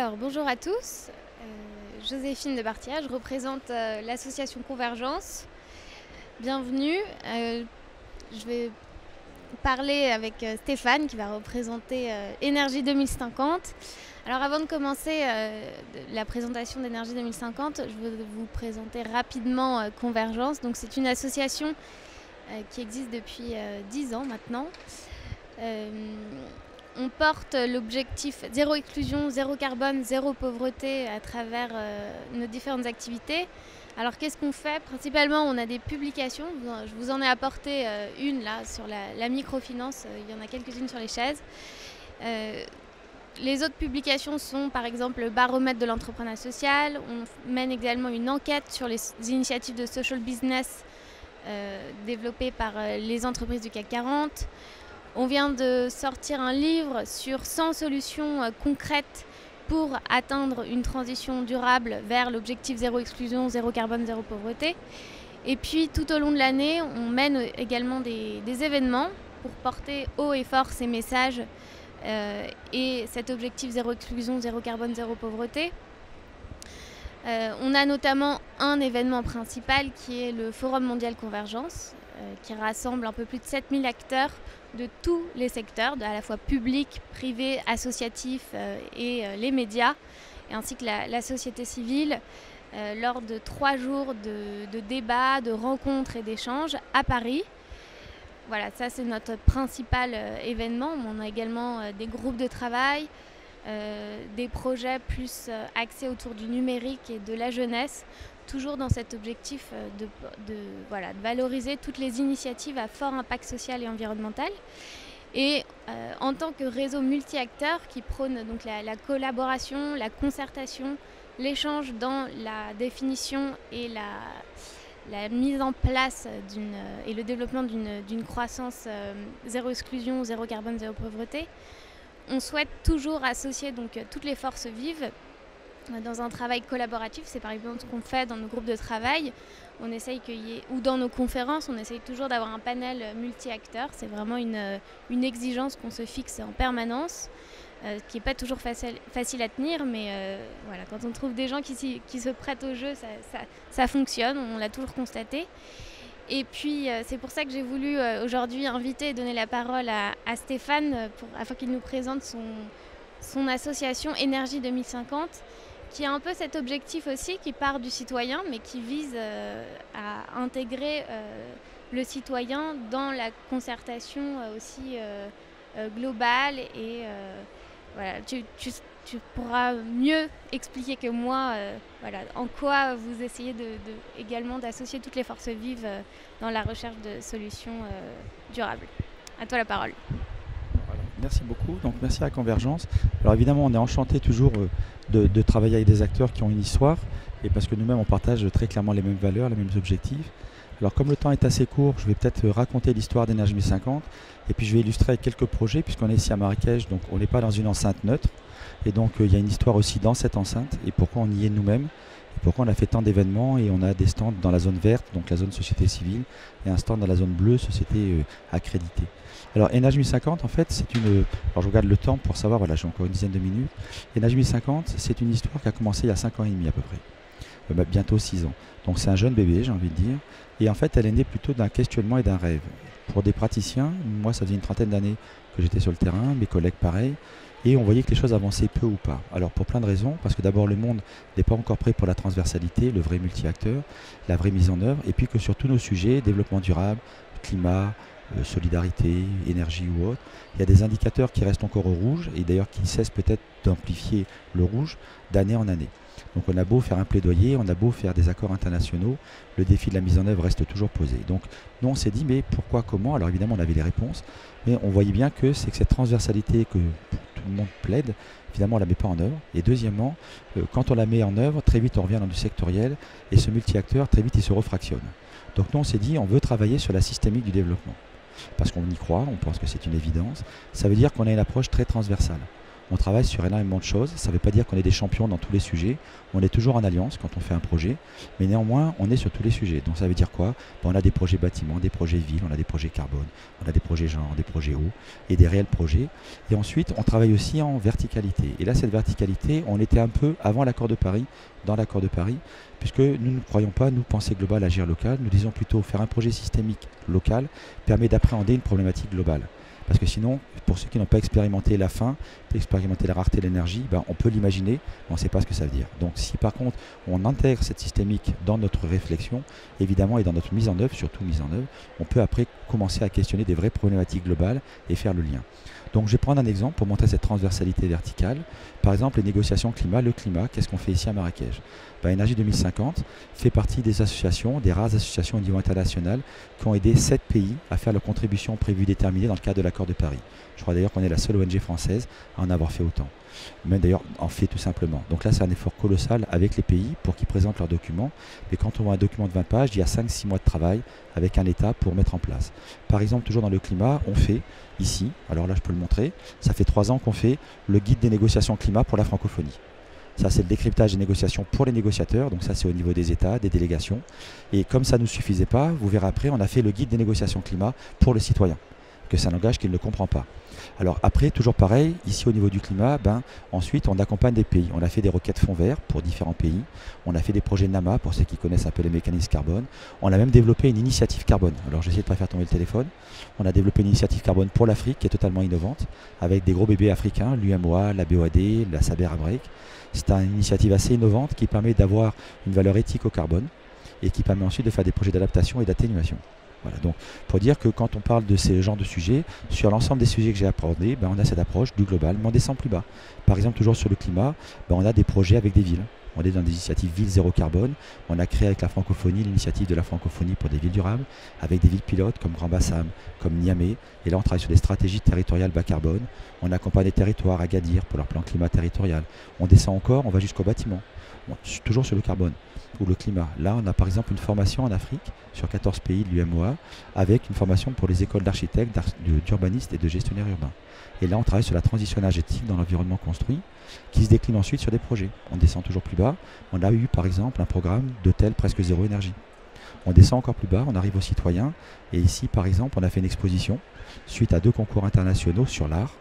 Alors bonjour à tous, Joséphine de Barthia, je représente l'association Convergence. Bienvenue, je vais parler avec Stéphane qui va représenter Énergie 2050. Alors avant de commencer la présentation d'Énergie 2050, je veux vous présenter rapidement Convergence. Donc c'est une association qui existe depuis 10 ans maintenant. On porte l'objectif zéro exclusion, zéro carbone, zéro pauvreté à travers nos différentes activités. Alors qu'est-ce qu'on fait? Principalement, on a des publications. Je vous en ai apporté une là sur la microfinance. Il y en a quelques-unes sur les chaises. Les autres publications sont par exemple le baromètre de l'entrepreneuriat social. On mène également une enquête sur les initiatives de social business développées par les entreprises du CAC 40. On vient de sortir un livre sur 100 solutions concrètes pour atteindre une transition durable vers l'objectif zéro exclusion, zéro carbone, zéro pauvreté. Et puis tout au long de l'année, on mène également des événements pour porter haut et fort ces messages et cet objectif zéro exclusion, zéro carbone, zéro pauvreté. On a notamment un événement principal qui est le Forum mondial Convergence, qui rassemble un peu plus de 7000 acteurs de tous les secteurs, à la fois publics, privés, associatifs et les médias, ainsi que la société civile, lors de 3 jours de débats, de rencontres et d'échanges à Paris. Voilà, ça c'est notre principal événement. On a également des groupes de travail, des projets plus axés autour du numérique et de la jeunesse, toujours dans cet objectif de valoriser toutes les initiatives à fort impact social et environnemental. Et en tant que réseau multi-acteurs qui prône donc la collaboration, la concertation, l'échange dans la définition et la mise en place et le développement d'une croissance zéro exclusion, zéro carbone, zéro pauvreté, on souhaite toujours associer donc toutes les forces vives dans un travail collaboratif. C'est par exemple ce qu'on fait dans nos groupes de travail. On essaye ou dans nos conférences, on essaye toujours d'avoir un panel multi-acteurs. C'est vraiment une exigence qu'on se fixe en permanence, qui n'est pas toujours facile à tenir, mais voilà, quand on trouve des gens qui se prêtent au jeu, ça fonctionne, on l'a toujours constaté. Et puis c'est pour ça que j'ai voulu aujourd'hui inviter et donner la parole à Stéphane afin qu'il nous présente son association Énergie 2050, qui a un peu cet objectif aussi, qui part du citoyen, mais qui vise à intégrer le citoyen dans la concertation aussi globale. Et voilà, tu pourras mieux expliquer que moi en quoi vous essayez également d'associer toutes les forces vives dans la recherche de solutions durables. À toi la parole. Voilà, merci beaucoup. Donc merci à Convergence. Alors évidemment, on est enchanté toujours de travailler avec des acteurs qui ont une histoire, et parce que nous-mêmes on partage très clairement les mêmes valeurs, les mêmes objectifs. Alors comme le temps est assez court, je vais peut-être raconter l'histoire d'Énergie 2050 et puis je vais illustrer avec quelques projets, puisqu'on est ici à Marrakech, donc on n'est pas dans une enceinte neutre, et donc il y a une histoire aussi dans cette enceinte et pourquoi on y est nous-mêmes, et pourquoi on a fait tant d'événements, et on a des stands dans la zone verte, donc la zone société civile, et un stand dans la zone bleue, société accréditée. Alors Énergie 2050, en fait, c'est une... Alors je regarde le temps pour savoir, voilà, j'ai encore une dizaine de minutes. Énergie 2050, c'est une histoire qui a commencé il y a 5 ans et demi à peu près, bientôt 6 ans. Donc c'est un jeune bébé, j'ai envie de dire, et en fait elle est née plutôt d'un questionnement et d'un rêve. Pour des praticiens, moi ça faisait une trentaine d'années que j'étais sur le terrain, mes collègues pareil, et on voyait que les choses avançaient peu ou pas. Alors pour plein de raisons, parce que d'abord le monde n'est pas encore prêt pour la transversalité, le vrai multi-acteur, la vraie mise en œuvre, et puis que sur tous nos sujets, développement durable, climat, solidarité, énergie ou autre, il y a des indicateurs qui restent encore au rouge, et d'ailleurs qui cessent peut-être d'amplifier le rouge d'année en année. Donc on a beau faire un plaidoyer, on a beau faire des accords internationaux, le défi de la mise en œuvre reste toujours posé. Donc nous on s'est dit mais pourquoi, comment? Alors évidemment on avait les réponses, mais on voyait bien que c'est que cette transversalité que tout le monde plaide, finalement on ne la met pas en œuvre. Et deuxièmement, quand on la met en œuvre, très vite on revient dans du sectoriel, et ce multi-acteur, très vite il se refractionne. Donc nous on s'est dit on veut travailler sur la systémique du développement, parce qu'on y croit, on pense que c'est une évidence. Ça veut dire qu'on a une approche très transversale. On travaille sur énormément de choses. Ça ne veut pas dire qu'on est des champions dans tous les sujets. On est toujours en alliance quand on fait un projet, mais néanmoins, on est sur tous les sujets. Donc ça veut dire quoi? On a des projets bâtiments, des projets villes, on a des projets carbone, on a des projets genre, des projets eau et des réels projets. Et ensuite, on travaille aussi en verticalité. Et là, cette verticalité, on était un peu avant l'accord de Paris, dans l'accord de Paris, puisque nous ne croyons pas, nous, penser global, agir local. Nous disons plutôt faire un projet systémique local permet d'appréhender une problématique globale. Parce que sinon, pour ceux qui n'ont pas expérimenté la faim, expérimenté la rareté de l'énergie, on peut l'imaginer, mais on ne sait pas ce que ça veut dire. Donc si par contre on intègre cette systémique dans notre réflexion, évidemment, et dans notre mise en œuvre, surtout mise en œuvre, on peut après commencer à questionner des vraies problématiques globales et faire le lien. Donc je vais prendre un exemple pour montrer cette transversalité verticale. Par exemple, les négociations climat, le climat, qu'est-ce qu'on fait ici à Marrakech? Énergie 2050 fait partie des associations, des rares associations au niveau international qui ont aidé 7 pays à faire leur contribution prévue déterminée dans le cadre de l'accord de Paris. Je crois d'ailleurs qu'on est la seule ONG française à en avoir fait autant. Même d'ailleurs en fait tout simplement. Donc là c'est un effort colossal avec les pays pour qu'ils présentent leurs documents. Mais quand on voit un document de 20 pages, il y a 5-6 mois de travail avec un État pour mettre en place. Par exemple, toujours dans le climat, on fait ici, alors là je peux le montrer, ça fait 3 ans qu'on fait le guide des négociations climat pour la francophonie. Ça, c'est le décryptage des négociations pour les négociateurs. Donc ça, c'est au niveau des États, des délégations. Et comme ça ne nous suffisait pas, vous verrez après, on a fait le guide des négociations climat pour le citoyen, que c'est un langage qu'il ne comprend pas. Alors après, toujours pareil, ici au niveau du climat, ensuite on accompagne des pays. On a fait des requêtes fonds verts pour différents pays. On a fait des projets NAMA pour ceux qui connaissent un peu les mécanismes carbone. On a même développé une initiative carbone. Alors j'essaie de ne pas faire tomber le téléphone. On a développé une initiative carbone pour l'Afrique qui est totalement innovante, avec des gros bébés africains, l'UMOA, la BOAD, la Saber Abrek. C'est une initiative assez innovante qui permet d'avoir une valeur éthique au carbone et qui permet ensuite de faire des projets d'adaptation et d'atténuation. Voilà, donc pour dire que quand on parle de ces genres de sujets, sur l'ensemble des sujets que j'ai abordés, on a cette approche du global, mais on descend plus bas. Par exemple, toujours sur le climat, on a des projets avec des villes. On est dans des initiatives villes zéro carbone. On a créé avec la francophonie l'initiative de la francophonie pour des villes durables, avec des villes pilotes comme Grand Bassam, comme Niamey. Et là, on travaille sur des stratégies territoriales bas carbone. On accompagne des territoires à Agadir pour leur plan climat territorial. On descend encore, on va jusqu'au bâtiment. Toujours sur le carbone ou le climat. Là, on a par exemple une formation en Afrique sur 14 pays de l'UMOA avec une formation pour les écoles d'architectes, d'urbanistes et de gestionnaires urbains. Et là, on travaille sur la transition énergétique dans l'environnement construit qui se décline ensuite sur des projets. On descend toujours plus bas. On a eu par exemple un programme d'hôtel presque zéro énergie. On descend encore plus bas, on arrive aux citoyens. Et ici, par exemple, on a fait une exposition suite à 2 concours internationaux sur l'art.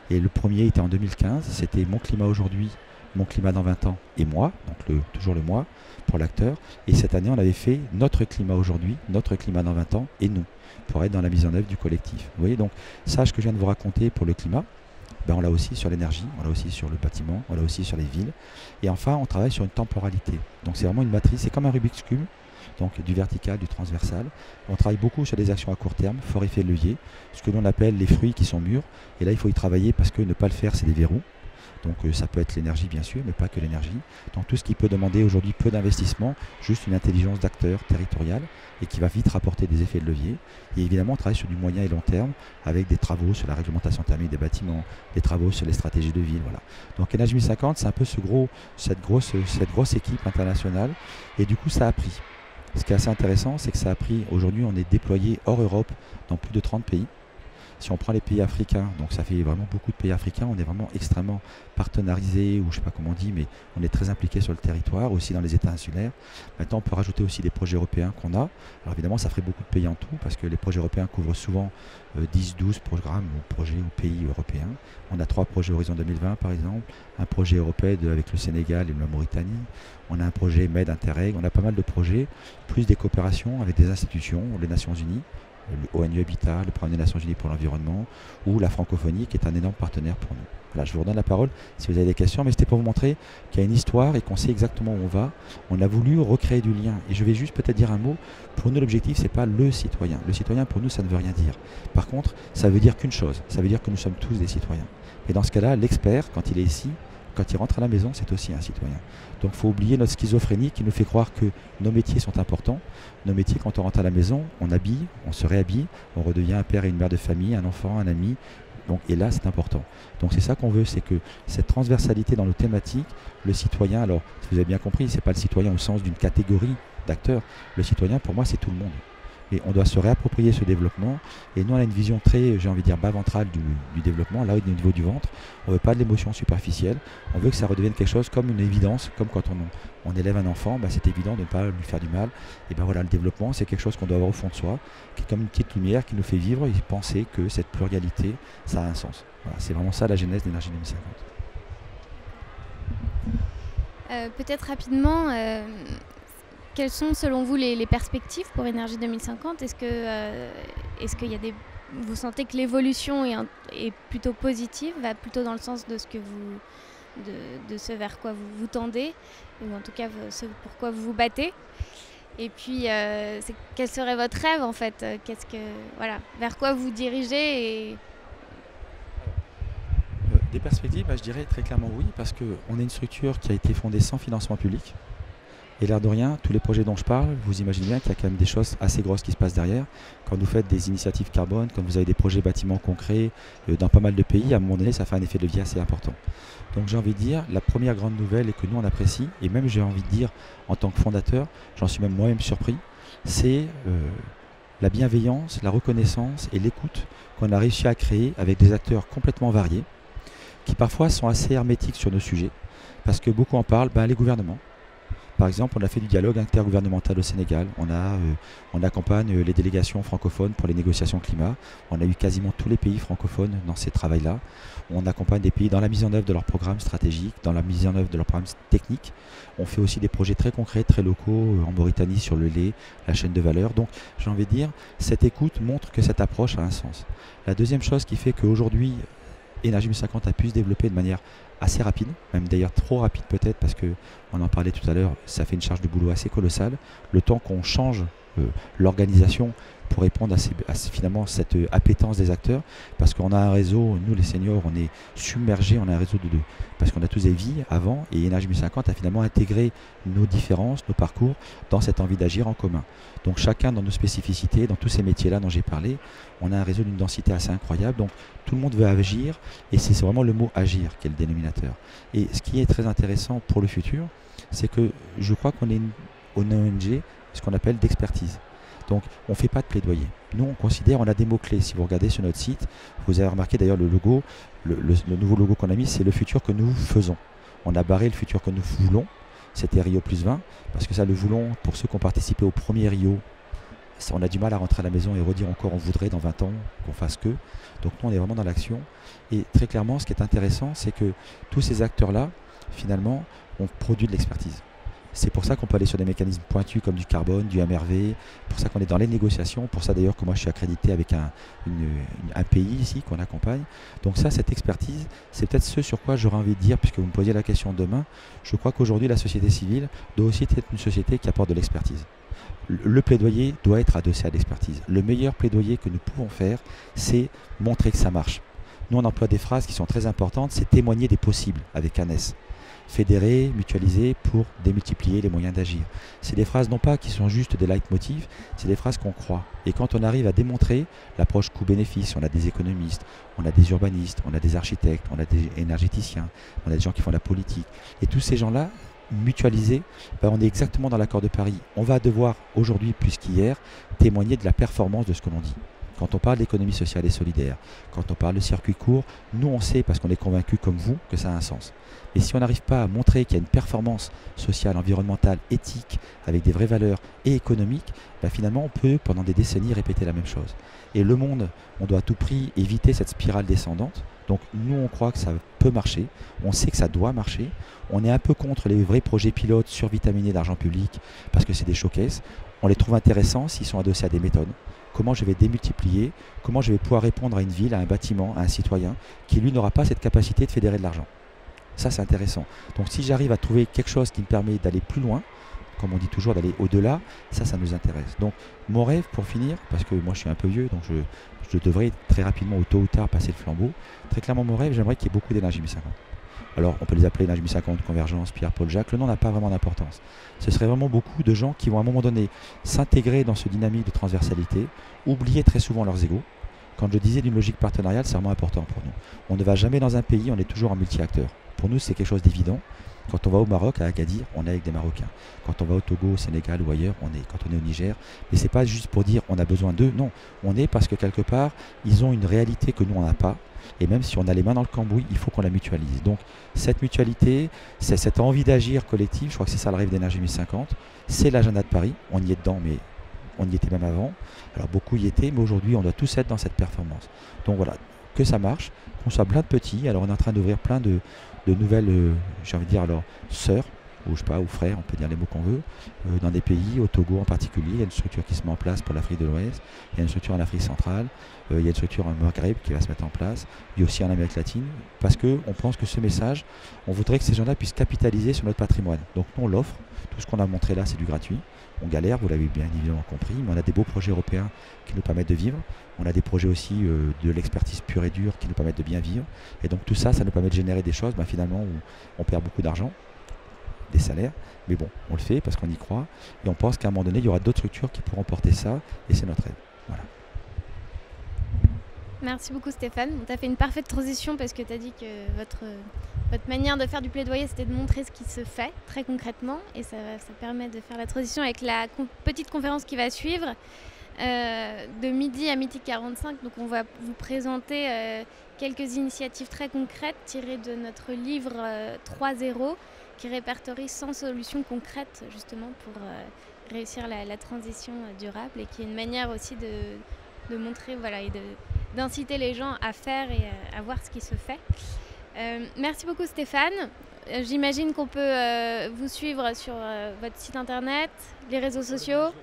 Et le premier était en 2015, c'était Mon climat aujourd'hui, Mon climat dans 20 ans et moi, donc toujours le moi pour l'acteur. Et cette année, on avait fait Notre climat aujourd'hui, Notre climat dans 20 ans et nous, pour être dans la mise en œuvre du collectif. Vous voyez, donc ça, ce que je viens de vous raconter pour le climat, on l'a aussi sur l'énergie, on l'a aussi sur le bâtiment, on l'a aussi sur les villes. Et enfin, on travaille sur une temporalité. Donc c'est vraiment une matrice, c'est comme un Rubik's Cube, donc du vertical, du transversal. On travaille beaucoup sur des actions à court terme, fort effet de levier, ce que l'on appelle les fruits qui sont mûrs. Et là, il faut y travailler parce que ne pas le faire, c'est des verrous. Donc ça peut être l'énergie bien sûr, mais pas que l'énergie. Donc tout ce qui peut demander aujourd'hui peu d'investissement, juste une intelligence d'acteur territorial et qui va vite rapporter des effets de levier. Et évidemment on travaille sur du moyen et long terme avec des travaux sur la réglementation thermique des bâtiments, des travaux sur les stratégies de ville. Voilà. Donc Énergie 2050 c'est un peu cette grosse équipe internationale et du coup ça a pris. Ce qui est assez intéressant c'est que ça a pris, aujourd'hui on est déployé hors Europe dans plus de 30 pays. Si on prend les pays africains, donc ça fait vraiment beaucoup de pays africains, on est vraiment extrêmement partenarisé, ou je ne sais pas comment on dit, mais on est très impliqué sur le territoire, aussi dans les États insulaires. Maintenant, on peut rajouter aussi des projets européens qu'on a. Alors évidemment, ça ferait beaucoup de pays en tout, parce que les projets européens couvrent souvent 10-12 programmes ou projets ou pays européens. On a 3 projets Horizon 2020, par exemple, un projet européen avec le Sénégal et la Mauritanie. On a un projet MED Interreg, on a pas mal de projets, plus des coopérations avec des institutions, les Nations Unies, le ONU Habitat, le Programme des Nations Unies pour l'environnement ou la francophonie qui est un énorme partenaire pour nous. Voilà, je vous redonne la parole si vous avez des questions, mais c'était pour vous montrer qu'il y a une histoire et qu'on sait exactement où on va. On a voulu recréer du lien et je vais juste peut-être dire un mot. Pour nous, l'objectif, ce n'est pas le citoyen. Le citoyen, pour nous, ça ne veut rien dire. Par contre, ça veut dire qu'une chose, ça veut dire que nous sommes tous des citoyens. Et dans ce cas-là, l'expert, quand il est ici, quand il rentre à la maison, c'est aussi un citoyen. Donc il faut oublier notre schizophrénie qui nous fait croire que nos métiers sont importants. Nos métiers, quand on rentre à la maison, on habille, on se réhabille, on redevient un père et une mère de famille, un enfant, un ami. Donc, et là, c'est important. Donc c'est ça qu'on veut, c'est que cette transversalité dans nos thématiques, le citoyen, alors si vous avez bien compris, ce n'est pas le citoyen au sens d'une catégorie d'acteurs. Le citoyen, pour moi, c'est tout le monde. Et on doit se réapproprier ce développement. Et nous, on a une vision très, j'ai envie de dire, bas ventrale du développement, là au niveau du ventre. On ne veut pas de l'émotion superficielle. On veut que ça redevienne quelque chose comme une évidence, comme quand on élève un enfant, c'est évident de ne pas lui faire du mal. Et voilà, le développement, c'est quelque chose qu'on doit avoir au fond de soi, qui est comme une petite lumière qui nous fait vivre et penser que cette pluralité, ça a un sens. Voilà, c'est vraiment ça la genèse d'Énergie 2050. Peut-être rapidement, quelles sont selon vous les perspectives pour Énergie 2050 ? Est-ce qu'il y a vous sentez que l'évolution est plutôt positive, va plutôt dans le sens de ce vers quoi vous vous tendez, ou en tout cas ce pourquoi vous vous battez ? Et puis, quel serait votre rêve en fait ? Vers quoi vous dirigez et... Des perspectives, je dirais très clairement oui, parce qu'on est une structure qui a été fondée sans financement public. Et l'air de rien, tous les projets dont je parle, vous imaginez bien qu'il y a quand même des choses assez grosses qui se passent derrière. Quand vous faites des initiatives carbone, quand vous avez des projets bâtiments concrets dans pas mal de pays, à un moment donné, ça fait un effet de levier assez important. Donc j'ai envie de dire, la première grande nouvelle et que nous on apprécie, et même j'ai envie de dire en tant que fondateur, j'en suis même moi-même surpris, c'est la bienveillance, la reconnaissance et l'écoute qu'on a réussi à créer avec des acteurs complètement variés, qui parfois sont assez hermétiques sur nos sujets, parce que beaucoup en parlent, les gouvernements. Par exemple, on a fait du dialogue intergouvernemental au Sénégal, on accompagne les délégations francophones pour les négociations climat, on a eu quasiment tous les pays francophones dans ces travaux-là, on accompagne des pays dans la mise en œuvre de leurs programmes stratégiques, dans la mise en œuvre de leurs programmes techniques, on fait aussi des projets très concrets, très locaux, en Mauritanie sur le lait, la chaîne de valeur. Donc j'ai envie de dire, cette écoute montre que cette approche a un sens. La deuxième chose qui fait qu'aujourd'hui, Énergie 2050 a pu se développer de manière assez rapide, même d'ailleurs trop rapide peut-être parce qu'on en parlait tout à l'heure, ça fait une charge de boulot assez colossale. Le temps qu'on change l'organisation pour répondre à finalement cette appétence des acteurs, parce qu'on a un réseau, nous les seniors, on est submergés, on a un réseau de deux, parce qu'on a tous des vies avant, et Énergie 2050 a finalement intégré nos différences, nos parcours, dans cette envie d'agir en commun. Donc chacun dans nos spécificités, dans tous ces métiers-là dont j'ai parlé, on a un réseau d'une densité assez incroyable, donc tout le monde veut agir, et c'est vraiment le mot agir qui est le dénominateur. Et ce qui est très intéressant pour le futur, c'est que je crois qu'on est une ONG, ce qu'on appelle d'expertise. Donc on ne fait pas de plaidoyer. Nous on considère, on a des mots-clés. Si vous regardez sur notre site, vous avez remarqué d'ailleurs le logo, le nouveau logo qu'on a mis, c'est le futur que nous faisons. On a barré le futur que nous voulons, c'était Rio plus 20, parce que ça le voulons, pour ceux qui ont participé au premier Rio, on a du mal à rentrer à la maison et redire encore on voudrait dans 20 ans qu'on fasse que. Donc nous on est vraiment dans l'action. Et très clairement ce qui est intéressant, c'est que tous ces acteurs-là, finalement, ont produit de l'expertise. C'est pour ça qu'on peut aller sur des mécanismes pointus comme du carbone, du MRV, pour ça qu'on est dans les négociations, pour ça d'ailleurs que moi je suis accrédité avec un pays ici qu'on accompagne. Donc ça, cette expertise, c'est peut-être ce sur quoi j'aurais envie de dire, puisque vous me posiez la question demain, je crois qu'aujourd'hui la société civile doit aussi être une société qui apporte de l'expertise. Le plaidoyer doit être adossé à l'expertise. Le meilleur plaidoyer que nous pouvons faire, c'est montrer que ça marche. Nous on emploie des phrases qui sont très importantes, c'est témoigner des possibles avec un S. Fédérer, mutualiser pour démultiplier les moyens d'agir. C'est des phrases non pas qui sont juste des leitmotifs, c'est des phrases qu'on croit. Et quand on arrive à démontrer l'approche coût-bénéfice, on a des économistes, on a des urbanistes, on a des architectes, on a des énergéticiens, on a des gens qui font la politique. Et tous ces gens-là, mutualisés, on est exactement dans l'accord de Paris. On va devoir aujourd'hui, plus qu'hier, témoigner de la performance de ce que l'on dit. Quand on parle d'économie sociale et solidaire, quand on parle de circuit court, nous on sait, parce qu'on est convaincus comme vous, que ça a un sens. Et si on n'arrive pas à montrer qu'il y a une performance sociale, environnementale, éthique, avec des vraies valeurs et économiques, finalement on peut pendant des décennies répéter la même chose. Et le monde, on doit à tout prix éviter cette spirale descendante. Donc nous on croit que ça peut marcher, on sait que ça doit marcher. On est un peu contre les vrais projets pilotes survitaminés d'argent public, parce que c'est des showcases. On les trouve intéressants s'ils sont adossés à des méthodes. Comment je vais démultiplier, comment je vais pouvoir répondre à une ville, à un bâtiment, à un citoyen qui lui n'aura pas cette capacité de fédérer de l'argent. Ça c'est intéressant. Donc si j'arrive à trouver quelque chose qui me permet d'aller plus loin, comme on dit toujours d'aller au-delà, ça nous intéresse. Donc mon rêve pour finir, parce que moi je suis un peu vieux, donc je devrais très rapidement ou tôt ou tard passer le flambeau. Très clairement mon rêve, j'aimerais qu'il y ait beaucoup d'énergie 1050. Alors on peut les appeler Énergie 1050, Convergence, Pierre, Paul, Jacques, le nom n'a pas vraiment d'importance. Ce serait vraiment beaucoup de gens qui vont à un moment donné s'intégrer dans ce dynamique de transversalité, oublier très souvent leurs égos. Quand je disais d'une logique partenariale, c'est vraiment important pour nous. On ne va jamais dans un pays, on est toujours en multi-acteurs. Pour nous c'est quelque chose d'évident. Quand on va au Maroc, à Agadir, on est avec des Marocains. Quand on va au Togo, au Sénégal ou ailleurs, on est. Quand on est au Niger, mais c'est pas juste pour dire on a besoin d'eux, non. On est parce que quelque part, ils ont une réalité que nous on n'a pas. Et même si on a les mains dans le cambouis, il faut qu'on la mutualise. Donc cette mutualité, c'est cette envie d'agir collective, je crois que c'est ça le rêve d'énergie 1050, c'est l'agenda de Paris, on y est dedans, mais on y était même avant. Alors beaucoup y étaient, mais aujourd'hui on doit tous être dans cette performance. Donc voilà, que ça marche, qu'on soit plein de petits. Alors on est en train d'ouvrir plein de nouvelles, j'ai envie de dire alors, sœurs, ou je sais pas, ou frères, on peut dire les mots qu'on veut, dans des pays, au Togo en particulier, il y a une structure qui se met en place pour l'Afrique de l'Ouest, il y a une structure en Afrique centrale, il y a une structure en Maghreb qui va se mettre en place, il y a aussi en Amérique latine, parce qu'on pense que ce message, on voudrait que ces gens-là puissent capitaliser sur notre patrimoine. Donc nous on l'offre, tout ce qu'on a montré là c'est du gratuit, on galère, vous l'avez bien évidemment compris, mais on a des beaux projets européens qui nous permettent de vivre, on a des projets aussi de l'expertise pure et dure qui nous permettent de bien vivre, et donc tout ça, ça nous permet de générer des choses, finalement où on perd beaucoup d'argent, des salaires, mais bon, on le fait parce qu'on y croit et on pense qu'à un moment donné, il y aura d'autres structures qui pourront porter ça et c'est notre rêve. Voilà. Merci beaucoup Stéphane. Tu as fait une parfaite transition parce que tu as dit que votre manière de faire du plaidoyer, c'était de montrer ce qui se fait très concrètement et ça permet de faire la transition avec la petite conférence qui va suivre de midi à midi 45. Donc on va vous présenter quelques initiatives très concrètes tirées de notre livre 3.0 qui répertorie 100 solutions concrètes justement pour réussir la transition durable et qui est une manière aussi de montrer voilà, et d'inciter les gens à faire et à voir ce qui se fait. Merci beaucoup Stéphane. J'imagine qu'on peut vous suivre sur votre site internet, les réseaux sociaux.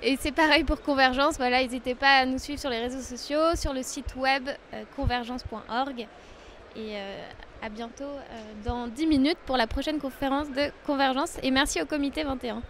Et c'est pareil pour Convergence. Voilà, n'hésitez pas à nous suivre sur les réseaux sociaux, sur le site web convergence.org. Et à bientôt dans 10 minutes pour la prochaine conférence de Convergence. Et merci au comité 21.